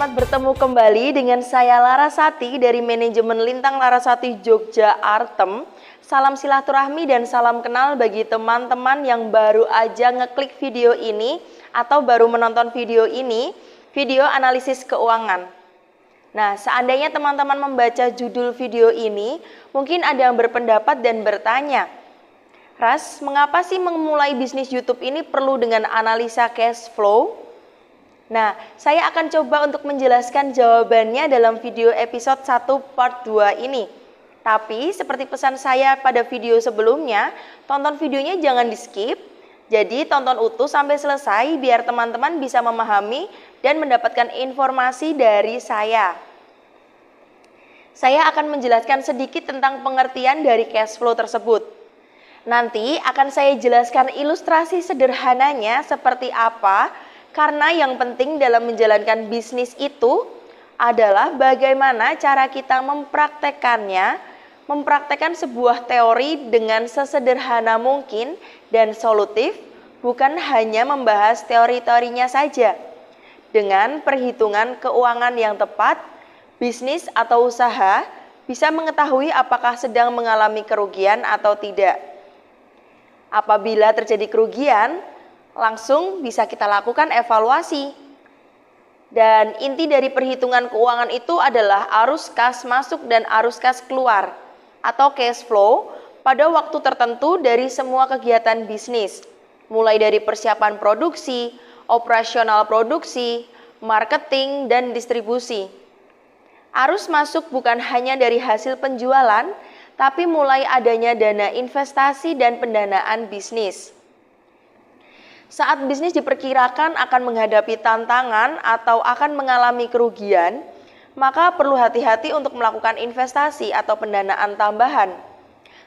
selamat bertemu kembali dengan saya Larasati dari Manajemen Lintang Larasati Jogja Artem. Salam silaturahmi dan salam kenal bagi teman-teman yang baru aja ngeklik video ini atau baru menonton video ini, video analisis keuangan. Nah, seandainya teman-teman membaca judul video ini, mungkin ada yang berpendapat dan bertanya, Ras, mengapa sih memulai bisnis YouTube ini perlu dengan analisa cash flow? Nah, saya akan coba untuk menjelaskan jawabannya dalam video episode 1 part 2 ini. Tapi, seperti pesan saya pada video sebelumnya, tonton videonya jangan di-skip. Jadi, tonton utuh sampai selesai biar teman-teman bisa memahami dan mendapatkan informasi dari saya. Saya akan menjelaskan sedikit tentang pengertian dari cash flow tersebut. Nanti akan saya jelaskan ilustrasi sederhananya seperti apa, karena yang penting dalam menjalankan bisnis itu adalah bagaimana cara kita mempraktekkan sebuah teori dengan sesederhana mungkin dan solutif, bukan hanya membahas teori-teorinya saja. Dengan perhitungan keuangan yang tepat, bisnis atau usaha bisa mengetahui apakah sedang mengalami kerugian atau tidak. Apabila terjadi kerugian, langsung bisa kita lakukan evaluasi. Dan inti dari perhitungan keuangan itu adalah arus kas masuk dan arus kas keluar atau cash flow pada waktu tertentu dari semua kegiatan bisnis, mulai dari persiapan produksi, operasional produksi, marketing, dan distribusi. Arus masuk bukan hanya dari hasil penjualan, tapi mulai adanya dana investasi dan pendanaan bisnis. Saat bisnis diperkirakan akan menghadapi tantangan atau akan mengalami kerugian, maka perlu hati-hati untuk melakukan investasi atau pendanaan tambahan,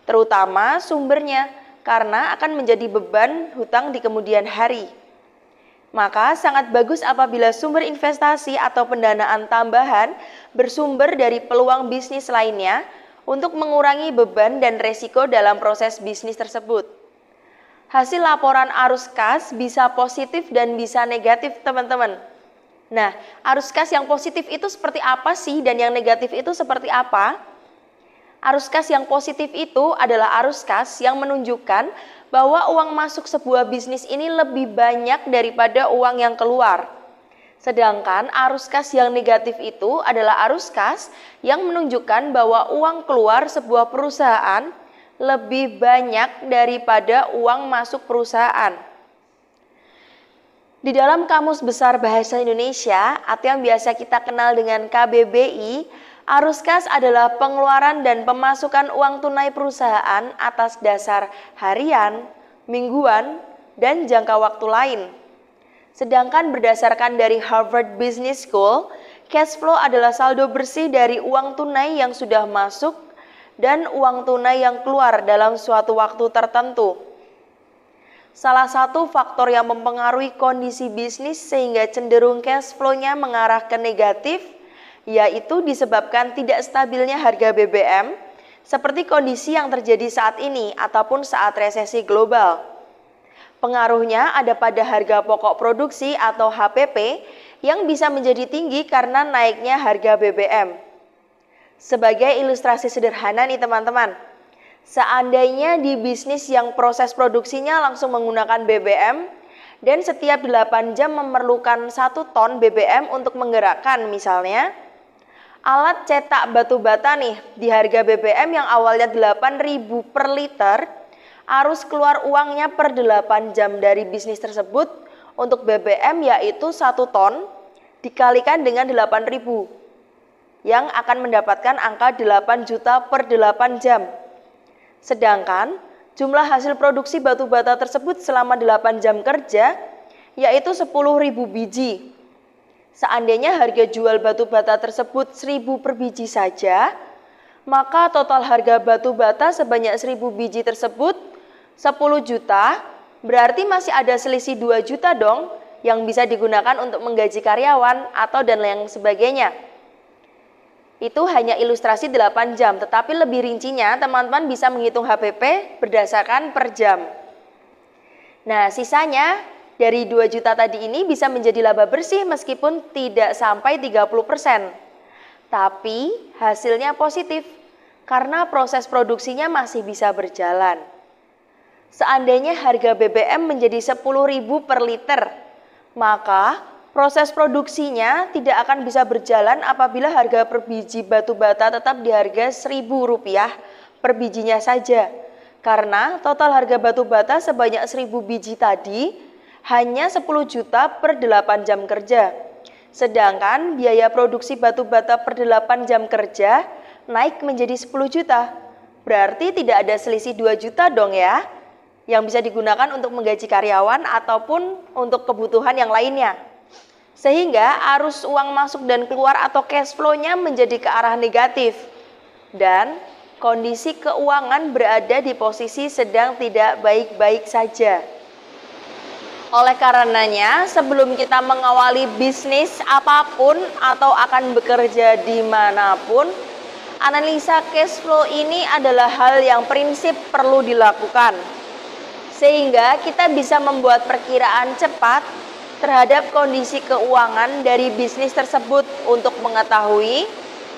terutama sumbernya, karena akan menjadi beban hutang di kemudian hari. Maka sangat bagus apabila sumber investasi atau pendanaan tambahan bersumber dari peluang bisnis lainnya untuk mengurangi beban dan resiko dalam proses bisnis tersebut. Hasil laporan arus kas bisa positif dan bisa negatif, teman-teman. Nah, arus kas yang positif itu seperti apa sih dan yang negatif itu seperti apa? Arus kas yang positif itu adalah arus kas yang menunjukkan bahwa uang masuk sebuah bisnis ini lebih banyak daripada uang yang keluar. Sedangkan arus kas yang negatif itu adalah arus kas yang menunjukkan bahwa uang keluar sebuah perusahaan lebih banyak daripada uang masuk perusahaan. Di dalam Kamus Besar Bahasa Indonesia atau yang biasa kita kenal dengan KBBI, arus kas adalah pengeluaran dan pemasukan uang tunai perusahaan atas dasar harian, mingguan, dan jangka waktu lain. Sedangkan berdasarkan dari Harvard Business School, cash flow adalah saldo bersih dari uang tunai yang sudah masuk dan uang tunai yang keluar dalam suatu waktu tertentu. Salah satu faktor yang mempengaruhi kondisi bisnis sehingga cenderung cash flow-nya mengarah ke negatif, yaitu disebabkan tidak stabilnya harga BBM, seperti kondisi yang terjadi saat ini ataupun saat resesi global. Pengaruhnya ada pada harga pokok produksi atau HPP yang bisa menjadi tinggi karena naiknya harga BBM. Sebagai ilustrasi sederhana nih teman-teman, seandainya di bisnis yang proses produksinya langsung menggunakan BBM dan setiap 8 jam memerlukan 1 ton BBM untuk menggerakkan misalnya, alat cetak batu bata nih di harga BBM yang awalnya 8.000 per liter, arus keluar uangnya per 8 jam dari bisnis tersebut untuk BBM yaitu 1 ton dikalikan dengan 8.000. Yang akan mendapatkan angka 8 juta per 8 jam. Sedangkan jumlah hasil produksi batu bata tersebut selama 8 jam kerja yaitu 10.000 biji. Seandainya harga jual batu bata tersebut 1.000 per biji saja, maka total harga batu bata sebanyak 1.000 biji tersebut 10 juta, berarti masih ada selisih 2 juta dong yang bisa digunakan untuk menggaji karyawan atau dan lain sebagainya. Itu hanya ilustrasi 8 jam, tetapi lebih rincinya teman-teman bisa menghitung HPP berdasarkan per jam. Nah, sisanya Dari 2 juta tadi ini bisa menjadi laba bersih meskipun tidak sampai 30%. Tapi hasilnya positif karena proses produksinya masih bisa berjalan. Seandainya harga BBM menjadi 10.000 per liter, maka proses produksinya tidak akan bisa berjalan apabila harga per biji batu bata tetap di harga Rp1.000 per bijinya saja. Karena total harga batu bata sebanyak 1.000 biji tadi hanya 10 juta per 8 jam kerja. Sedangkan biaya produksi batu bata per 8 jam kerja naik menjadi 10 juta. Berarti tidak ada selisih 2 juta dong ya, yang bisa digunakan untuk menggaji karyawan ataupun untuk kebutuhan yang lainnya. Sehingga arus uang masuk dan keluar atau cash flow-nya menjadi ke arah negatif. Dan kondisi keuangan berada di posisi sedang tidak baik-baik saja. Oleh karenanya, sebelum kita mengawali bisnis apapun atau akan bekerja dimanapun, analisa cash flow ini adalah hal yang prinsip perlu dilakukan. Sehingga kita bisa membuat perkiraan cepat terhadap kondisi keuangan dari bisnis tersebut untuk mengetahui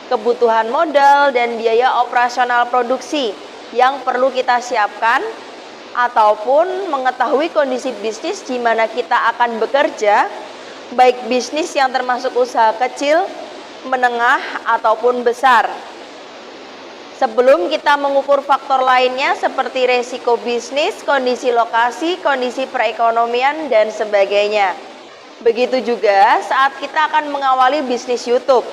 kebutuhan modal dan biaya operasional produksi yang perlu kita siapkan, ataupun mengetahui kondisi bisnis di mana kita akan bekerja, baik bisnis yang termasuk usaha kecil, menengah, ataupun besar. Sebelum kita mengukur faktor lainnya seperti resiko bisnis, kondisi lokasi, kondisi perekonomian, dan sebagainya. Begitu juga saat kita akan mengawali bisnis YouTube.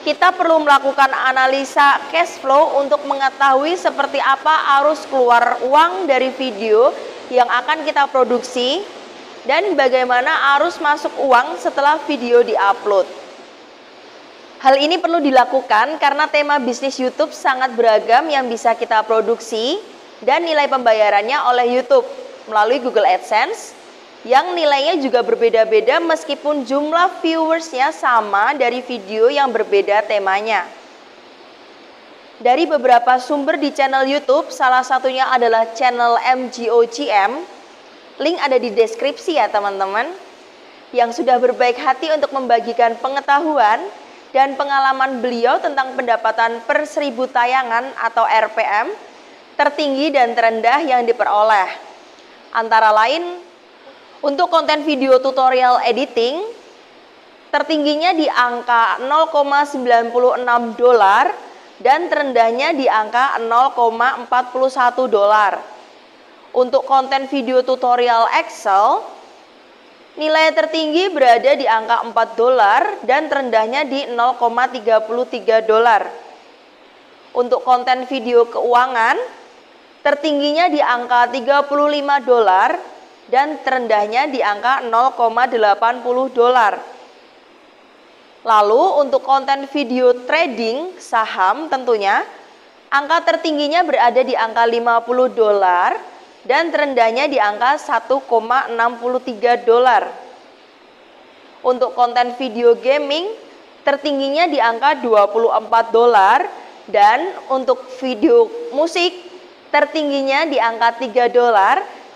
Kita perlu melakukan analisa cash flow untuk mengetahui seperti apa arus keluar uang dari video yang akan kita produksi dan bagaimana arus masuk uang setelah video diupload. Hal ini perlu dilakukan karena tema bisnis YouTube sangat beragam yang bisa kita produksi dan nilai pembayarannya oleh YouTube melalui Google AdSense yang nilainya juga berbeda-beda meskipun jumlah viewersnya sama dari video yang berbeda temanya. Dari beberapa sumber di channel YouTube, salah satunya adalah channel MGOGM, link ada di deskripsi ya teman-teman, yang sudah berbaik hati untuk membagikan pengetahuan dan pengalaman beliau tentang pendapatan per 1000 tayangan atau RPM tertinggi dan terendah yang diperoleh. Antara lain, untuk konten video tutorial editing, tertingginya di angka $0,96 dan terendahnya di angka $0,41. Untuk konten video tutorial Excel, nilai tertinggi berada di angka $4 dan terendahnya di $0,33. Untuk konten video keuangan, tertingginya di angka $35 dan terendahnya di angka $0,80. Lalu untuk konten video trading saham tentunya, angka tertingginya berada di angka $50 dan terendahnya di angka $1,63. Untuk konten video gaming, tertingginya di angka $24 dan untuk video musik, tertingginya di angka $3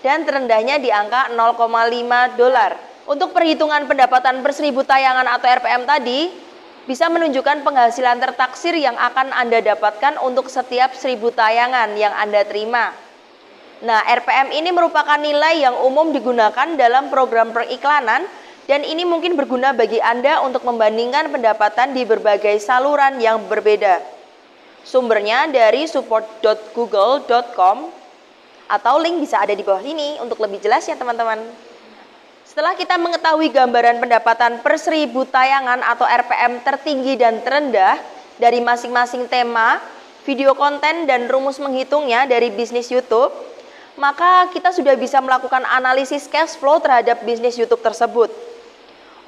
dan terendahnya di angka $0,5. Untuk perhitungan pendapatan per 1000 tayangan atau RPM tadi, bisa menunjukkan penghasilan tertaksir yang akan Anda dapatkan untuk setiap 1000 tayangan yang Anda terima. Nah, RPM ini merupakan nilai yang umum digunakan dalam program periklanan dan ini mungkin berguna bagi Anda untuk membandingkan pendapatan di berbagai saluran yang berbeda. Sumbernya dari support.google.com atau link bisa ada di bawah ini untuk lebih jelas ya teman-teman. Setelah kita mengetahui gambaran pendapatan per 1000 tayangan atau RPM tertinggi dan terendah dari masing-masing tema, video konten dan rumus menghitungnya dari bisnis YouTube, maka kita sudah bisa melakukan analisis cash flow terhadap bisnis YouTube tersebut.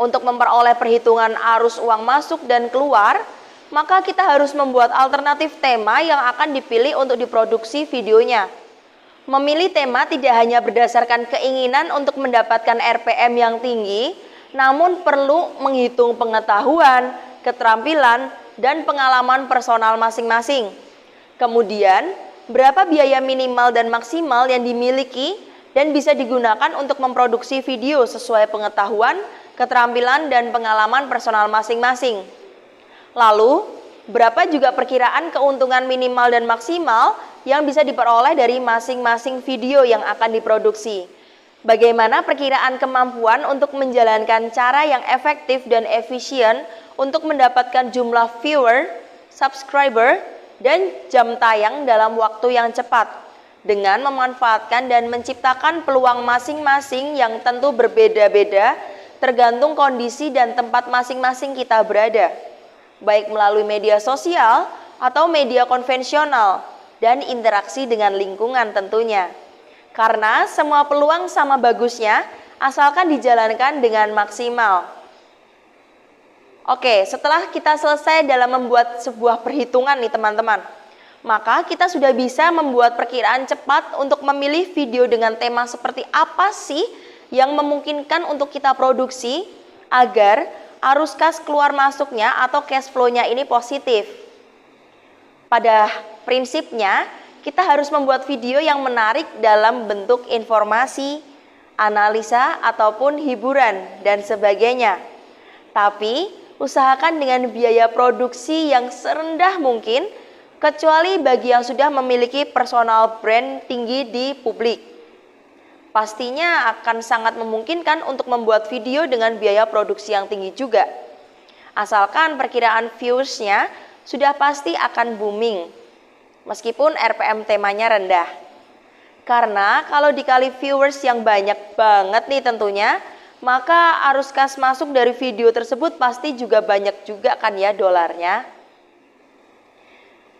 Untuk memperoleh perhitungan arus uang masuk dan keluar, maka kita harus membuat alternatif tema yang akan dipilih untuk diproduksi videonya. Memilih tema tidak hanya berdasarkan keinginan untuk mendapatkan RPM yang tinggi, namun perlu menghitung pengetahuan, keterampilan, dan pengalaman personal masing-masing. Kemudian, berapa biaya minimal dan maksimal yang dimiliki dan bisa digunakan untuk memproduksi video sesuai pengetahuan, keterampilan, dan pengalaman personal masing-masing. Lalu, berapa juga perkiraan keuntungan minimal dan maksimal yang bisa diperoleh dari masing-masing video yang akan diproduksi? Bagaimana perkiraan kemampuan untuk menjalankan cara yang efektif dan efisien untuk mendapatkan jumlah viewer, subscriber, dan jam tayang dalam waktu yang cepat, dengan memanfaatkan dan menciptakan peluang masing-masing yang tentu berbeda-beda tergantung kondisi dan tempat masing-masing kita berada, baik melalui media sosial atau media konvensional dan interaksi dengan lingkungan tentunya. Karena semua peluang sama bagusnya asalkan dijalankan dengan maksimal. Oke, setelah kita selesai dalam membuat sebuah perhitungan nih teman-teman, maka kita sudah bisa membuat perkiraan cepat untuk memilih video dengan tema seperti apa sih yang memungkinkan untuk kita produksi agar arus kas keluar masuknya atau cash flow-nya ini positif. Pada prinsipnya, kita harus membuat video yang menarik dalam bentuk informasi, analisa, ataupun hiburan, dan sebagainya. Tapi, usahakan dengan biaya produksi yang serendah mungkin, kecuali bagi yang sudah memiliki personal brand tinggi di publik. Pastinya akan sangat memungkinkan untuk membuat video dengan biaya produksi yang tinggi juga. Asalkan perkiraan views-nya sudah pasti akan booming, meskipun RPM temanya rendah. Karena kalau dikali viewers yang banyak banget nih tentunya, maka arus kas masuk dari video tersebut pasti juga banyak juga kan ya dolarnya.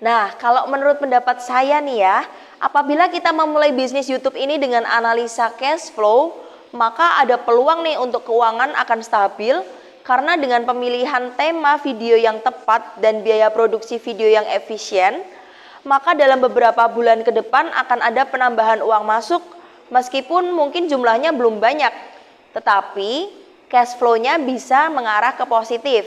Nah, kalau menurut pendapat saya nih ya, apabila kita memulai bisnis YouTube ini dengan analisa cash flow, maka ada peluang nih untuk keuangan akan stabil karena dengan pemilihan tema video yang tepat dan biaya produksi video yang efisien, maka dalam beberapa bulan ke depan akan ada penambahan uang masuk meskipun mungkin jumlahnya belum banyak, tetapi cash flow-nya bisa mengarah ke positif.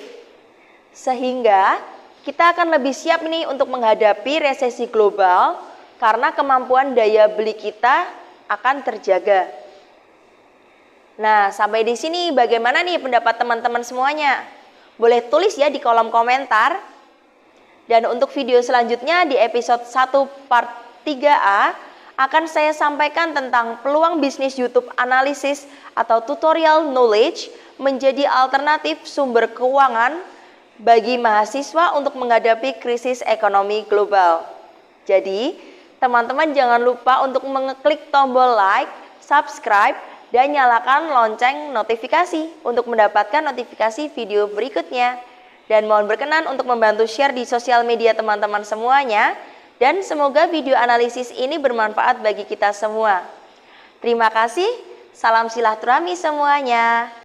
Sehingga kita akan lebih siap nih untuk menghadapi resesi global karena kemampuan daya beli kita akan terjaga. Nah, sampai di sini bagaimana nih pendapat teman-teman semuanya? Boleh tulis ya di kolom komentar. Dan untuk video selanjutnya di episode 1 part 3A akan saya sampaikan tentang peluang bisnis YouTube analisis atau tutorial knowledge menjadi alternatif sumber keuangan bagi mahasiswa untuk menghadapi krisis ekonomi global. Jadi, teman-teman jangan lupa untuk mengeklik tombol like, subscribe, dan nyalakan lonceng notifikasi untuk mendapatkan notifikasi video berikutnya. Dan mohon berkenan untuk membantu share di sosial media teman-teman semuanya. Dan semoga video analisis ini bermanfaat bagi kita semua. Terima kasih, salam silaturahmi semuanya.